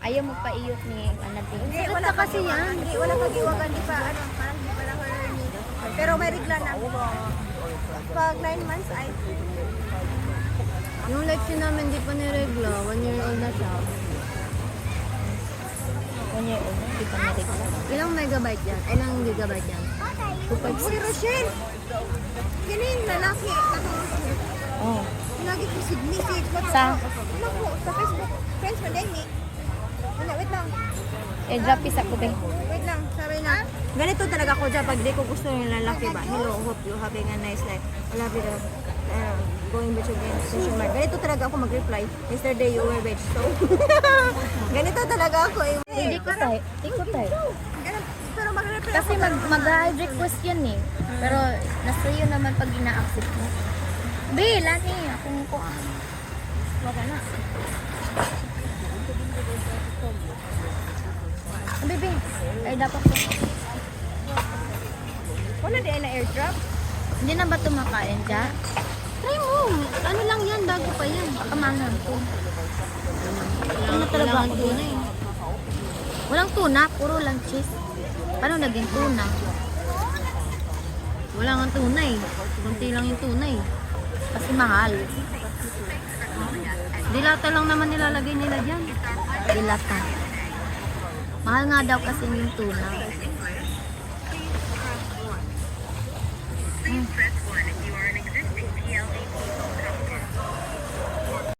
Ayaw mo pa iyok ni Anabi. Hindi, wala kasi yan. Hindi, wala pag-iwagan. Di pa, ano, parang di pa lang hernia. Pero may regla na. Pag 9 months ay... Yung Lexi namin di pa niregla. 1 year old na siya. 1 year old, hindi pa na-regla. Ilang megabyte yan? Ilang gigabyte yan? Si Rochelle! Ganin, lalaki. Oh. Lagi ko signisit. Sa? Ano po, sa Facebook. Friends mo, Demi. Wala, wait lang. Eh, drop isa ko ba? Wait lang, sabi na. Ganito talaga ako dyan pag di ko gusto yung lalaki ba. Hello, hope you having a nice life. I love you. Going back again. Question mark. Ganito talaga ako mag-reply. Yesterday you were rich. So, ganito talaga ako. Hindi ko tayo. Hindi ko tayo. Pero mag-reply Kasi mag-hide request yan eh. Pero nasa iyo naman pag ina-accept mo. Be, lani. Akong ko. Wala na. Bebe, ay dapat ko. Wala di ay na airdrop. Hindi na ba tumakain dyan? Try mo. Ano lang yan? Bago pa yan. Pakamanan ko. Ano talaga ang tuna eh. Walang tuna, puro lang cheese. Paano naging tuna? Wala nga tuna eh. Kunti lang yung tuna eh. Kasi mahal. Dilata lang naman nilalagay nila dyan. Dilata. Mahal nga daw kasi yung tuna.